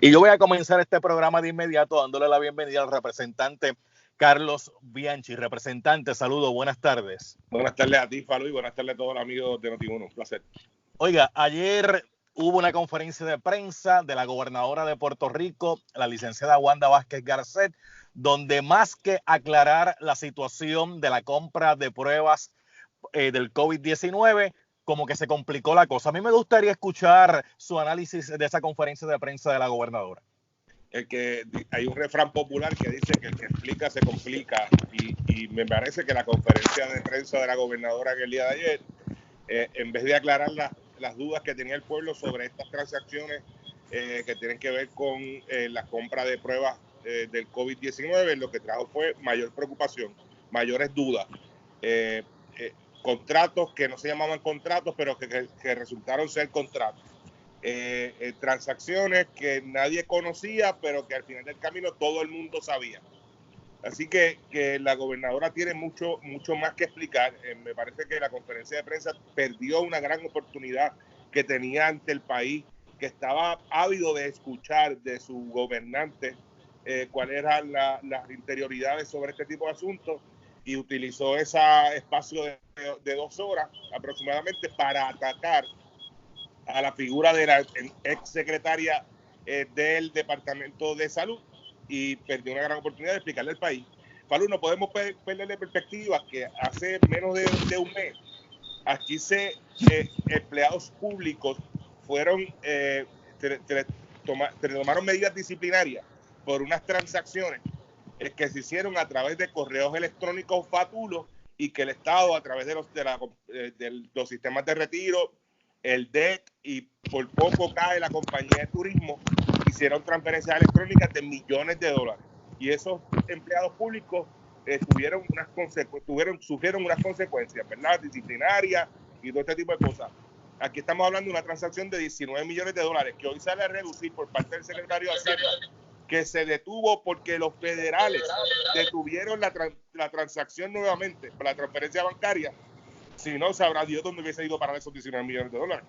Y yo voy a comenzar este programa de inmediato dándole la bienvenida al representante Carlos Bianchi. Representante, saludos, buenas tardes. Buenas tardes a ti, Falú, y buenas tardes a todos los amigos de Noti1. Un placer. Oiga, ayer hubo una conferencia de prensa de la gobernadora de Puerto Rico, la licenciada Wanda Vázquez Garcet, donde más que aclarar la situación de la compra de pruebas del COVID-19, como que se complicó la cosa. A mí me gustaría escuchar su análisis de esa conferencia de prensa de la gobernadora. Hay un refrán popular que dice que el que explica se complica, y me parece que la conferencia de prensa de la gobernadora en el día de ayer, en vez de aclarar las dudas que tenía el pueblo sobre estas transacciones que tienen que ver con la compra de pruebas del COVID-19, lo que trajo fue mayor preocupación, mayores dudas, contratos que no se llamaban contratos, pero que resultaron ser contratos. Transacciones que nadie conocía, pero que al final del camino todo el mundo sabía. Así que la gobernadora tiene mucho más que explicar. Me parece que la conferencia de prensa perdió una gran oportunidad que tenía ante el país, que estaba ávido de escuchar de su gobernante cuáles eran las interioridades sobre este tipo de asuntos, y utilizó ese espacio de 2 horas aproximadamente para atacar a la figura de la ex secretaria del Departamento de Salud, y perdió una gran oportunidad de explicarle al país. Falú, no podemos perderle perspectiva que hace menos de un mes aquí empleados públicos fueron tomaron medidas disciplinarias por unas transacciones que se hicieron a través de correos electrónicos fatulos, y que el Estado, a través de los sistemas de retiro, el DEC, y por poco cae la compañía de turismo, hicieron transferencias electrónicas de millones de dólares. Y esos empleados públicos sufrieron unas consecuencias, ¿verdad? Disciplinarias y todo este tipo de cosas. Aquí estamos hablando de una transacción de 19 millones de dólares que hoy sale a reducir por parte del secretario de Hacienda, que se detuvo porque los federales detuvieron la transacción nuevamente por la transferencia bancaria. Si no, sabrá Dios dónde hubiese ido para esos 19 millones de dólares.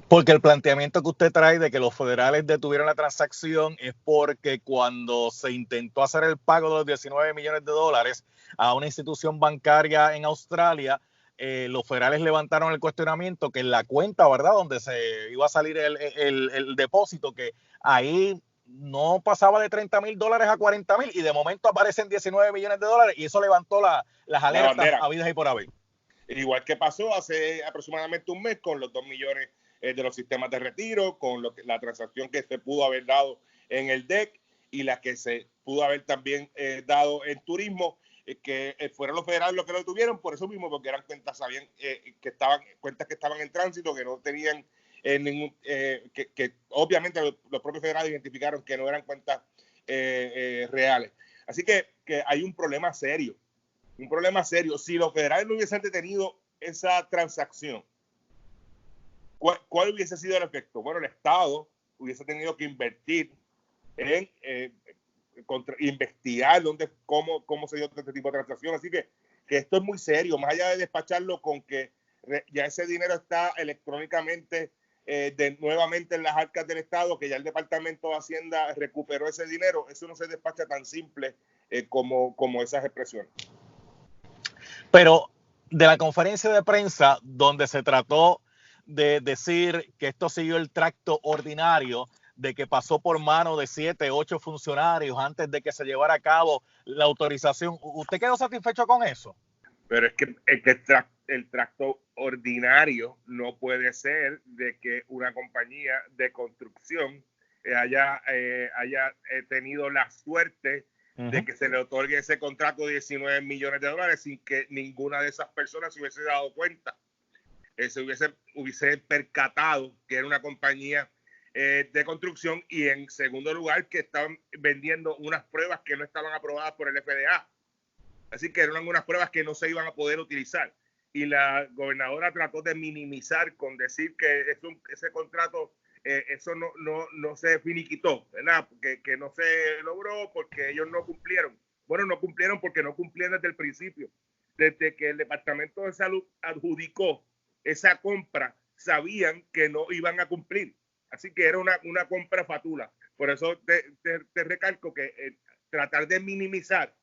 Porque el planteamiento que usted trae de que los federales detuvieron la transacción es porque cuando se intentó hacer el pago de los 19 millones de dólares a una institución bancaria en Australia, los federales levantaron el cuestionamiento que en la cuenta, ¿verdad?, donde se iba a salir el depósito, que ahí no pasaba de 30,000 dólares a 40,000, y de momento aparecen 19 millones de dólares, y eso levantó las alertas habidas y por haber. Igual que pasó hace aproximadamente un mes con los 2 millones de los sistemas de retiro, con la transacción que se pudo haber dado en el DEC y la que se pudo haber también dado en turismo, que fueron los federales los que lo tuvieron por eso mismo, porque eran cuentas cuentas que estaban en tránsito, que no tenían que obviamente los propios federales identificaron que no eran cuentas reales. Así que hay un problema serio. Si los federales no hubiesen detenido esa transacción, ¿cuál hubiese sido el efecto? Bueno, el Estado hubiese tenido que invertir en investigar cómo se dio este tipo de transacción. Así que esto es muy serio, más allá de despacharlo con que ya ese dinero está electrónicamente nuevamente en las arcas del Estado, que ya el Departamento de Hacienda recuperó ese dinero. Eso no se despacha tan simple como esas expresiones. Pero de la conferencia de prensa donde se trató de decir que esto siguió el tracto ordinario, de que pasó por mano de 7, 8 funcionarios antes de que se llevara a cabo la autorización, ¿usted quedó satisfecho con eso? Pero es que el tracto ordinario no puede ser de que una compañía de construcción haya tenido la suerte de que se le otorgue ese contrato de 19 millones de dólares sin que ninguna de esas personas se hubiese dado cuenta. Se hubiese percatado que era una compañía de construcción, y en segundo lugar que estaban vendiendo unas pruebas que no estaban aprobadas por el FDA. Así que eran unas pruebas que no se iban a poder utilizar. Y la gobernadora trató de minimizar con decir que ese contrato eso no se finiquitó, ¿verdad? Que no se logró porque ellos no cumplieron. Bueno, no cumplieron porque no cumplieron desde el principio. Desde que el Departamento de Salud adjudicó esa compra, sabían que no iban a cumplir. Así que era una compra fatula. Por eso te recalco que tratar de minimizar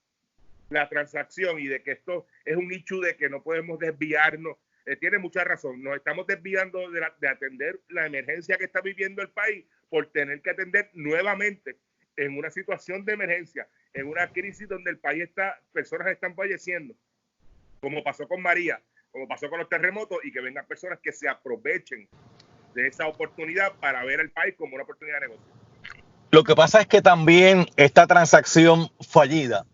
la transacción y de que esto es un issue de que no podemos desviarnos. Tiene mucha razón, nos estamos desviando de atender la emergencia que está viviendo el país por tener que atender nuevamente en una situación de emergencia, en una crisis donde el país personas están falleciendo, como pasó con María, como pasó con los terremotos, y que vengan personas que se aprovechen de esa oportunidad para ver el país como una oportunidad de negocio. Lo que pasa es que también esta transacción fallida,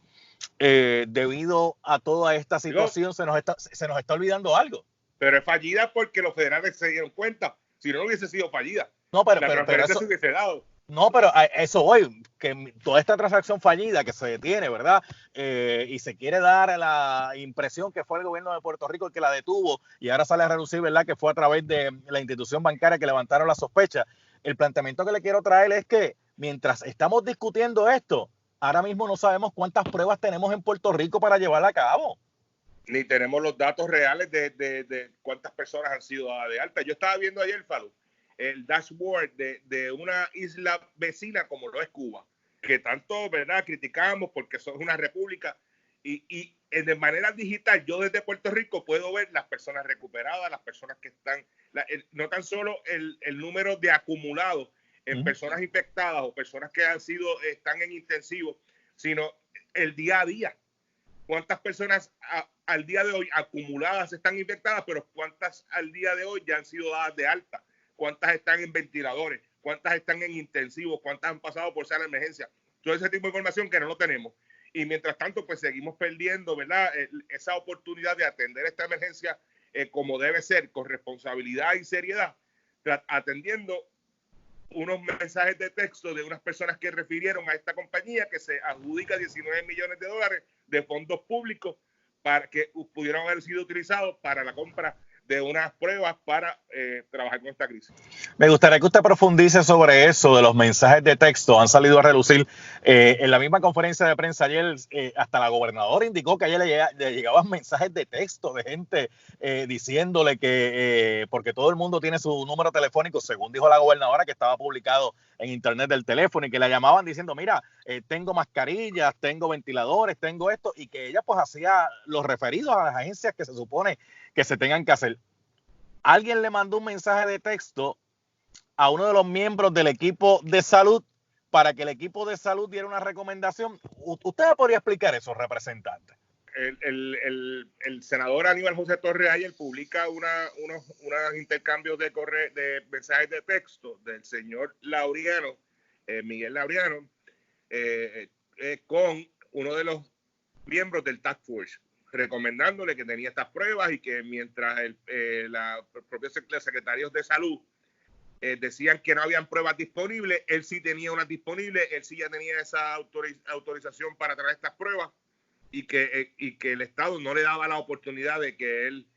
debido a toda esta situación, se nos está olvidando algo. Pero es fallida porque los federales se dieron cuenta. Si no hubiese sido fallida, no, pero, la transferencia eso, se hubiese dado. No, pero a eso voy, que toda esta transacción fallida que se detiene, ¿verdad? Y se quiere dar la impresión que fue el gobierno de Puerto Rico el que la detuvo y ahora sale a relucir, ¿verdad? Que fue a través de la institución bancaria que levantaron la sospecha. El planteamiento que le quiero traer es que mientras estamos discutiendo esto, ahora mismo no sabemos cuántas pruebas tenemos en Puerto Rico para llevarla a cabo. Ni tenemos los datos reales de cuántas personas han sido dadas de alta. Yo estaba viendo ayer, Falú, el dashboard de una isla vecina como lo es Cuba, que tanto, ¿verdad?, criticamos porque son una república, y de manera digital yo desde Puerto Rico puedo ver las personas recuperadas, las personas que están, no tan solo el número de acumulados en personas infectadas o personas que están en intensivo, sino el día a día. ¿Cuántas personas al día de hoy acumuladas están infectadas, pero cuántas al día de hoy ya han sido dadas de alta? ¿Cuántas están en ventiladores? ¿Cuántas están en intensivos? ¿Cuántas han pasado por sala de emergencia? Todo ese tipo de información que no lo tenemos. Y mientras tanto, pues seguimos perdiendo, ¿verdad?, esa oportunidad de atender esta emergencia como debe ser, con responsabilidad y seriedad, atendiendo unos mensajes de texto de unas personas que refirieron a esta compañía que se adjudica $19 millones de fondos públicos para que pudieran haber sido utilizados para la compra de unas pruebas para trabajar con esta crisis. Me gustaría que usted profundice sobre eso de los mensajes de texto. Han salido a relucir en la misma conferencia de prensa ayer, hasta la gobernadora indicó que ayer le llegaban mensajes de texto de gente diciéndole que, porque todo el mundo tiene su número telefónico, según dijo la gobernadora, que estaba publicado en internet del teléfono, y que la llamaban diciendo, mira, tengo mascarillas, tengo ventiladores, tengo esto, y que ella pues hacía los referidos a las agencias que se supone que se tengan que hacer. Alguien le mandó un mensaje de texto a uno de los miembros del equipo de salud para que el equipo de salud diera una recomendación. ¿Usted me podría explicar eso, representante? El senador Aníbal José Torres ayer publica unos intercambios de mensajes de texto del señor Laureano, Miguel Laureano, con uno de los miembros del Task Force, recomendándole que tenía estas pruebas y que mientras los propios secretarios de salud decían que no habían pruebas disponibles, él sí tenía unas disponibles, él sí ya tenía esa autorización para traer estas pruebas, y que el Estado no le daba la oportunidad de que él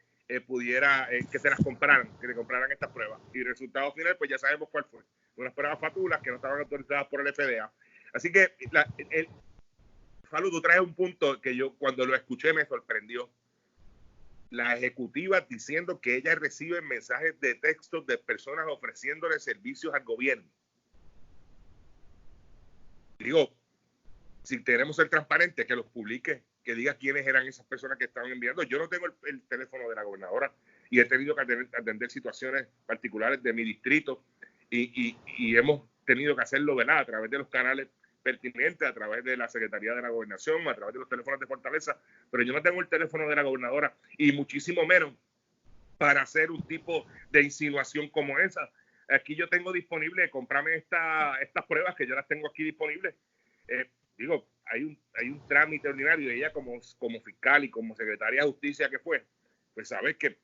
pudiera, que se las compraran, que le compraran estas pruebas. Y el resultado final, pues ya sabemos cuál fue. Unas pruebas fatulas que no estaban autorizadas por el FDA. Así que, Falú, tú traes un punto que yo cuando lo escuché me sorprendió. La ejecutiva diciendo que ella recibe mensajes de texto de personas ofreciéndole servicios al gobierno. Digo, si queremos ser transparentes, que los publique, que diga quiénes eran esas personas que estaban enviando. Yo no tengo el teléfono de la gobernadora y he tenido que atender situaciones particulares de mi distrito y hemos tenido que hacerlo, ¿verdad?, a través de los canales pertinentes, a través de la Secretaría de la Gobernación, a través de los teléfonos de Fortaleza, pero yo no tengo el teléfono de la gobernadora y muchísimo menos para hacer un tipo de insinuación como esa. Aquí yo tengo disponible, comprarme estas pruebas que yo las tengo aquí disponibles. Digo, hay un trámite ordinario, y ella como fiscal y como secretaria de justicia que fue, pues sabes que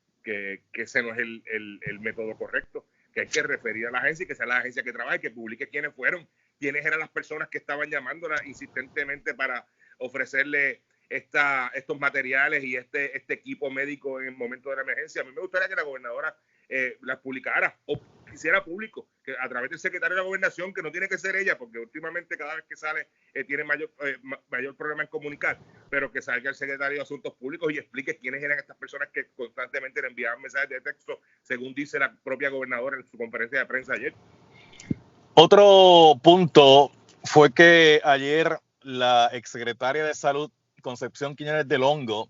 ese no es el método correcto, que hay que referir a la agencia y que sea la agencia que trabaje, que publique quiénes fueron, quiénes eran las personas que estaban llamándola insistentemente para ofrecerle estos materiales y este equipo médico en el momento de la emergencia. A mí me gustaría que la gobernadora las publicara o hiciera público, que a través del secretario de la Gobernación, que no tiene que ser ella, porque últimamente cada vez que sale tiene mayor problema en comunicar, pero que salga el secretario de Asuntos Públicos y explique quiénes eran estas personas que constantemente le enviaban mensajes de texto, según dice la propia gobernadora en su conferencia de prensa ayer. Otro punto fue que ayer la exsecretaria de Salud, Concepción Quiñones del Hongo,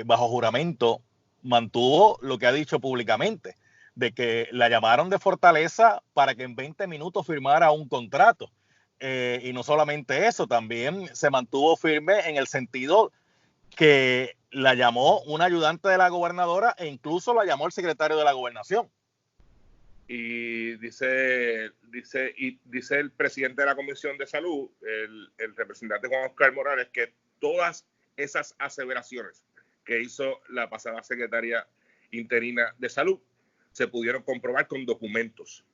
bajo juramento, mantuvo lo que ha dicho públicamente, de que la llamaron de Fortaleza para que en 20 minutos firmara un contrato. Y no solamente eso, también se mantuvo firme en el sentido que la llamó un ayudante de la gobernadora e incluso la llamó el secretario de la gobernación. Y dice el presidente de la Comisión de Salud, el representante Juan Oscar Morales, que todas esas aseveraciones que hizo la pasada secretaria interina de Salud se pudieron comprobar con documentos.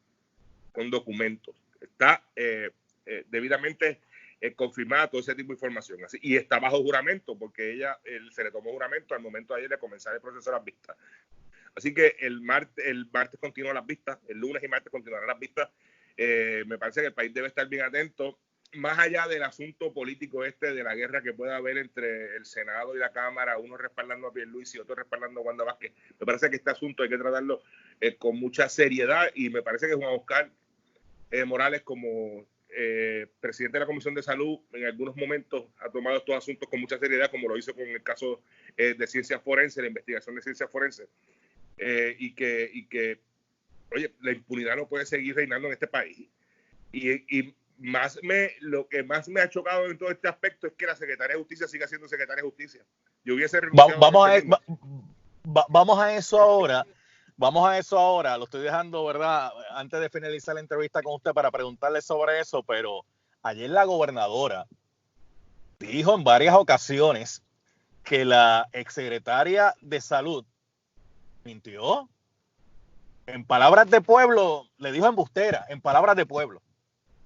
Está debidamente confirmada todo ese tipo de información. Así, y está bajo juramento, porque se le tomó juramento al momento de ayer de comenzar el proceso de las vistas. Así que el martes continúan las vistas, el lunes y martes continuarán las vistas. Me parece que el país debe estar bien atento, más allá del asunto político de la guerra que pueda haber entre el Senado y la Cámara, uno respaldando a Pierluisi y otro respaldando a Wanda Vázquez. Me parece que este asunto hay que tratarlo con mucha seriedad, y me parece que Juan Oscar Morales, como presidente de la Comisión de Salud, en algunos momentos ha tomado estos asuntos con mucha seriedad, como lo hizo con el caso de ciencias forenses, la investigación de ciencias forenses. Y que, oye, la impunidad no puede seguir reinando en este país. Y lo que más me ha chocado en todo este aspecto es que la secretaria de Justicia siga siendo secretaria de Justicia. Yo hubiese renunciado. Vamos a eso ahora. Vamos a eso ahora. Lo estoy dejando, ¿verdad? Antes de finalizar la entrevista con usted para preguntarle sobre eso, pero ayer la gobernadora dijo en varias ocasiones que la exsecretaria de Salud mintió. En palabras de pueblo, le dijo embustera, en palabras de pueblo.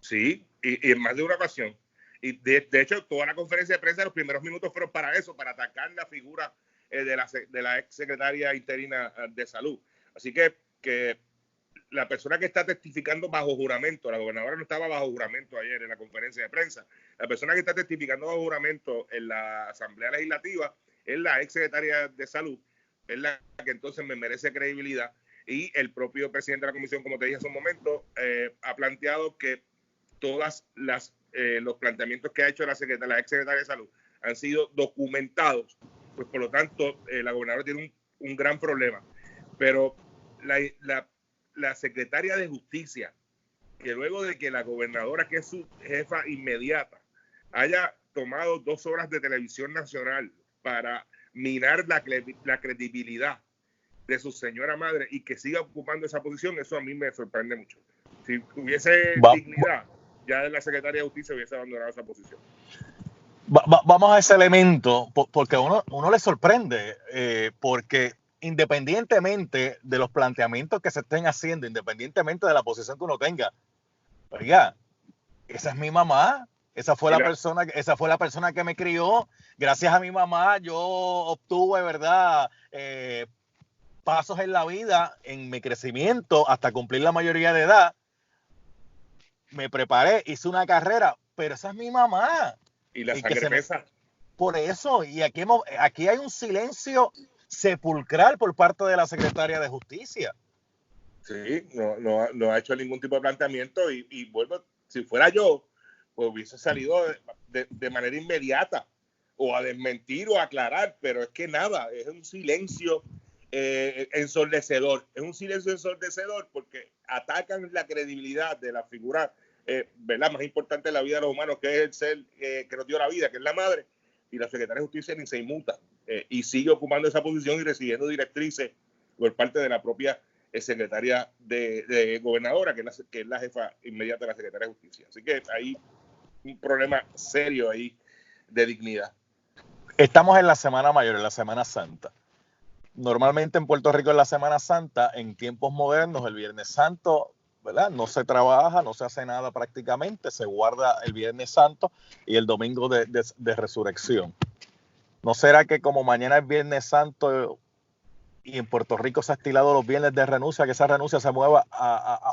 Sí, y en más de una ocasión. Y de hecho, toda la conferencia de prensa, los primeros minutos fueron para eso, para atacar la figura de la ex secretaria interina de Salud. Así que la persona que está testificando bajo juramento, la gobernadora no estaba bajo juramento ayer en la conferencia de prensa, la persona que está testificando bajo juramento en la Asamblea Legislativa es la ex secretaria de Salud, es la que entonces me merece credibilidad. Y el propio presidente de la comisión, como te dije hace un momento, ha planteado que todas los planteamientos que ha hecho la ex secretaria de Salud han sido documentados. Pues por lo tanto, la gobernadora tiene un gran problema. Pero la secretaria de Justicia, que luego de que la gobernadora, que es su jefa inmediata, haya tomado 2 horas de televisión nacional para minar la credibilidad de su señora madre y que siga ocupando esa posición, eso a mí me sorprende mucho. Si hubiese dignidad, ya la secretaria de Justicia hubiese abandonado esa posición. Vamos a ese elemento, porque uno le sorprende, porque independientemente de los planteamientos que se estén haciendo, independientemente de la posición que uno tenga, oiga, esa es mi mamá, esa fue la persona que me crió. Gracias a mi mamá yo obtuve, ¿verdad?, pasos en la vida, en mi crecimiento hasta cumplir la mayoría de edad. Me preparé, hice una carrera, pero esa es mi mamá. Y la sangre pesa. Por eso, y aquí hay un silencio sepulcral por parte de la secretaria de Justicia. Sí, no ha hecho ningún tipo de planteamiento y vuelvo, si fuera yo, pues hubiese salido de manera inmediata o a desmentir o a aclarar, pero es que nada, es un silencio ensordecedor. Es un silencio ensordecedor porque atacan la credibilidad de la figura ¿verdad?, más importante de la vida de los humanos, que es el ser que nos dio la vida, que es la madre, y la secretaria de Justicia ni se inmuta y sigue ocupando esa posición y recibiendo directrices por parte de la propia secretaria de gobernadora, que es la jefa inmediata de la secretaria de Justicia. Así que hay un problema serio ahí de dignidad. Estamos en la Semana Mayor, en la Semana Santa. Normalmente en Puerto Rico en la Semana Santa, en tiempos modernos, el Viernes Santo, ¿verdad?, no se trabaja, no se hace nada prácticamente, se guarda el Viernes Santo y el domingo de Resurrección. ¿No será que como mañana es Viernes Santo y en Puerto Rico se ha estilado los viernes de renuncia, que esa renuncia se mueva a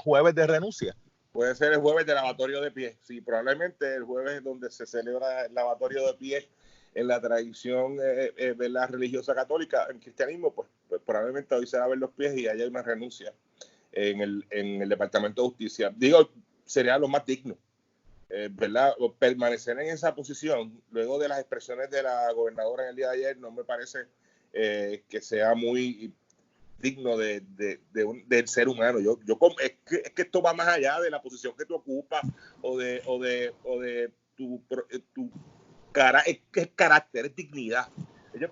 jueves de renuncia? Puede ser el jueves de lavatorio de pies. Sí, probablemente el jueves es donde se celebra el lavatorio de pies en la tradición de la religiosa católica. En cristianismo, pues probablemente hoy se va a ver los pies y haya una renuncia en el Departamento de Justicia. Digo, sería lo más digno, ¿verdad? Permanecer en esa posición luego de las expresiones de la gobernadora en el día de ayer no me parece que sea muy digno del ser humano. Es que esto va más allá de la posición que tú ocupas o de tu carácter, es dignidad.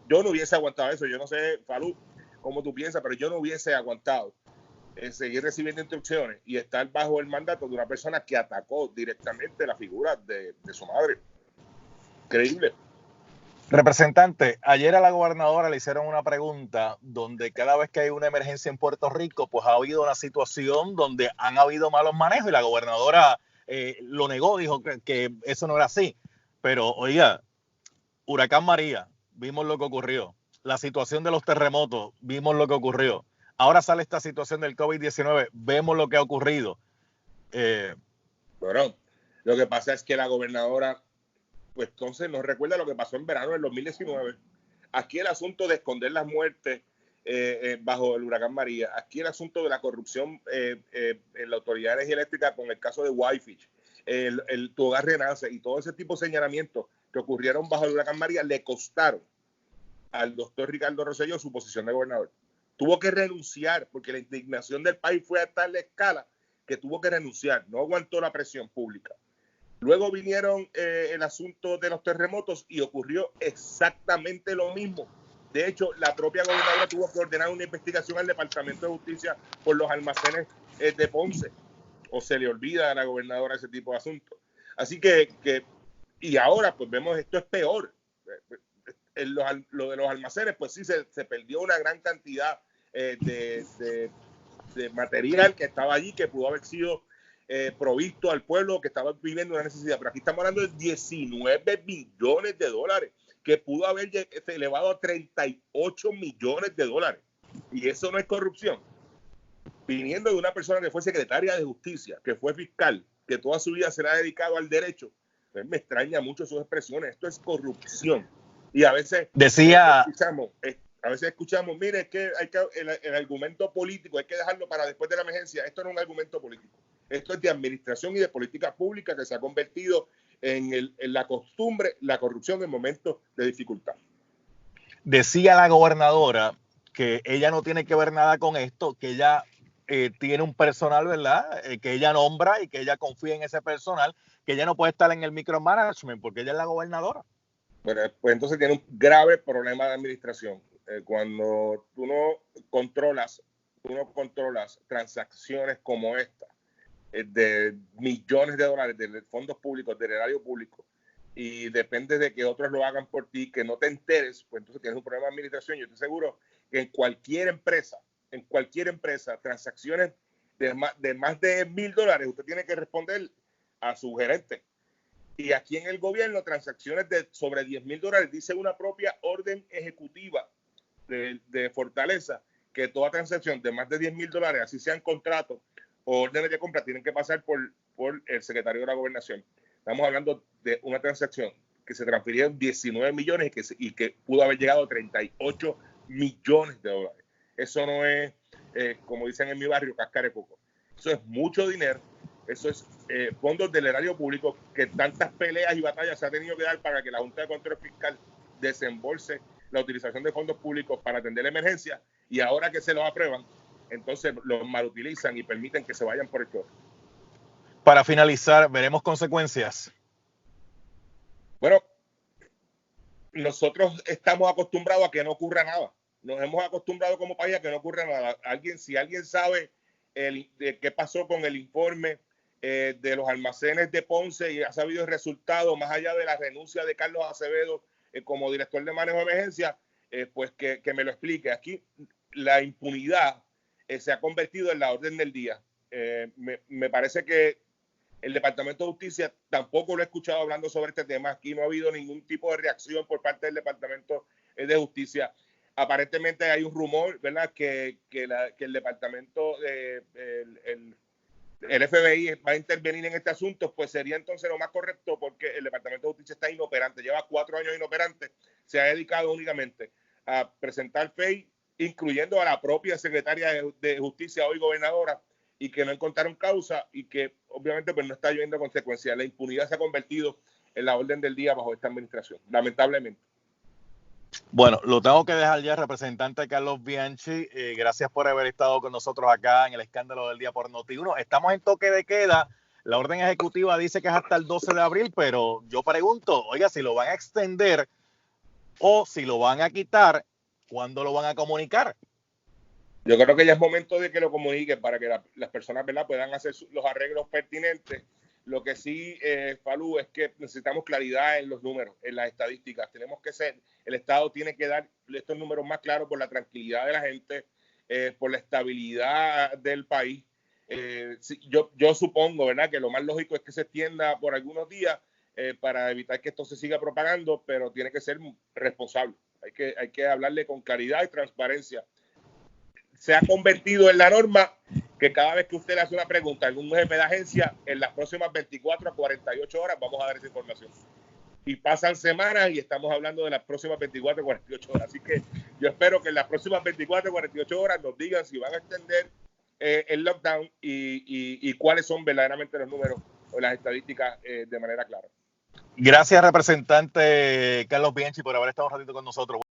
Yo no hubiese aguantado eso. Yo no sé, Falú, cómo tú piensas, pero yo no hubiese aguantado seguir recibiendo instrucciones y estar bajo el mandato de una persona que atacó directamente la figura de su madre. Increíble. Representante, ayer a la gobernadora le hicieron una pregunta donde cada vez que hay una emergencia en Puerto Rico, pues ha habido una situación donde han habido malos manejos y la gobernadora lo negó, dijo que eso no era así. Pero, oiga, Huracán María, vimos lo que ocurrió. La situación de los terremotos, vimos lo que ocurrió. Ahora sale esta situación del COVID-19, vemos lo que ha ocurrido. Bueno, lo que pasa es que la gobernadora, pues entonces nos recuerda lo que pasó en verano del 2019. Aquí el asunto de esconder las muertes bajo el huracán María, aquí el asunto de la corrupción en la Autoridad de Energía Eléctrica con el caso de Whitefish, Tu Hogar Renace y todo ese tipo de señalamientos que ocurrieron bajo el huracán María le costaron al doctor Ricardo Rosselló su posición de gobernador. Tuvo que renunciar porque la indignación del país fue a tal escala que tuvo que renunciar, no aguantó la presión pública. Luego vinieron el asunto de los terremotos y ocurrió exactamente lo mismo. De hecho, la propia gobernadora tuvo que ordenar una investigación al Departamento de Justicia por los almacenes de Ponce. O se le olvida a la gobernadora ese tipo de asuntos. Así que y ahora pues vemos esto es peor. Lo de los almacenes, pues sí, se perdió una gran cantidad de material que estaba allí, que pudo haber sido provisto al pueblo que estaba viviendo una necesidad. Pero aquí estamos hablando de 19 billones de dólares, que pudo haber elevado a 38 millones de dólares. Y eso no es corrupción. Viniendo de una persona que fue secretaria de Justicia, que fue fiscal, que toda su vida se la ha dedicado al derecho, pues me extraña mucho sus expresiones. Esto es corrupción. Y a veces escuchamos, mire, es que el argumento político hay que dejarlo para después de la emergencia. Esto no es un argumento político. Esto es de administración y de política pública que se ha convertido en la costumbre, la corrupción en momentos de dificultad. Decía la gobernadora que ella no tiene que ver nada con esto, que ella tiene un personal, ¿verdad? Que ella nombra y que ella confía en ese personal, que ella no puede estar en el micromanagement porque ella es la gobernadora. Bueno, pues entonces tiene un grave problema de administración. Cuando tú no controlas transacciones como esta, de millones de dólares de fondos públicos, del erario público, y depende de que otros lo hagan por ti, que no te enteres, pues entonces tienes un problema de administración. Yo estoy seguro que en cualquier empresa, transacciones de más de $1,000, usted tiene que responder a su gerente. Y aquí en el gobierno, transacciones de sobre $10,000, dice una propia orden ejecutiva de Fortaleza, que toda transacción de más de $10,000, así sean contratos o órdenes de compra, tienen que pasar por el secretario de la Gobernación. Estamos hablando de una transacción que se transfirieron 19 millones y que pudo haber llegado a 38 millones de dólares. Eso no es, como dicen en mi barrio, cascar de coco. Eso es mucho dinero. Eso es fondos del erario público que tantas peleas y batallas se ha tenido que dar para que la Junta de Control Fiscal desembolse la utilización de fondos públicos para atender la emergencia, y ahora que se los aprueban, entonces los malutilizan y permiten que se vayan por el chorro. Para finalizar, ¿veremos consecuencias? Bueno, nosotros estamos acostumbrados a que no ocurra nada. Nos hemos acostumbrado como país a que no ocurra nada. Si alguien sabe de qué pasó con el informe de los almacenes de Ponce y ha sabido el resultado, más allá de la renuncia de Carlos Acevedo como director de manejo de emergencia, pues que me lo explique. Aquí la impunidad se ha convertido en la orden del día. Me parece que el Departamento de Justicia tampoco lo he escuchado hablando sobre este tema. Aquí no ha habido ningún tipo de reacción por parte del Departamento de Justicia. Aparentemente hay un rumor, ¿verdad?, que el Departamento, el FBI va a intervenir en este asunto. Pues sería entonces lo más correcto, porque el Departamento de Justicia está inoperante, lleva 4 años inoperante, se ha dedicado únicamente a presentar FEI, incluyendo a la propia secretaria de Justicia, hoy gobernadora, y que no encontraron causa y que obviamente pues no está lloviendo consecuencias. La impunidad se ha convertido en la orden del día bajo esta administración, lamentablemente. Bueno, lo tengo que dejar ya, representante Carlos Bianchi. Gracias por haber estado con nosotros acá en el escándalo del día por Noti1. Estamos en toque de queda. La orden ejecutiva dice que es hasta el 12 de abril, pero yo pregunto, oiga, si lo van a extender o si lo van a quitar, ¿cuándo lo van a comunicar? Yo creo que ya es momento de que lo comuniquen para que las personas, ¿verdad?, puedan hacer los arreglos pertinentes. Lo que sí, Falú, es que necesitamos claridad en los números, en las estadísticas. El Estado tiene que dar estos números más claros por la tranquilidad de la gente, por la estabilidad del país. Yo supongo, ¿verdad?, que lo más lógico es que se extienda por algunos días para evitar que esto se siga propagando, pero tiene que ser responsable. Hay que hablarle con claridad y transparencia. Se ha convertido en la norma que cada vez que usted le hace una pregunta a algún jefe de agencia, en las próximas 24 a 48 horas vamos a dar esa información. Y pasan semanas y estamos hablando de las próximas 24 a 48 horas. Así que yo espero que en las próximas 24 a 48 horas nos digan si van a extender el lockdown y cuáles son verdaderamente los números o las estadísticas de manera clara. Gracias, representante Carlos Bianchi, por haber estado un ratito con nosotros.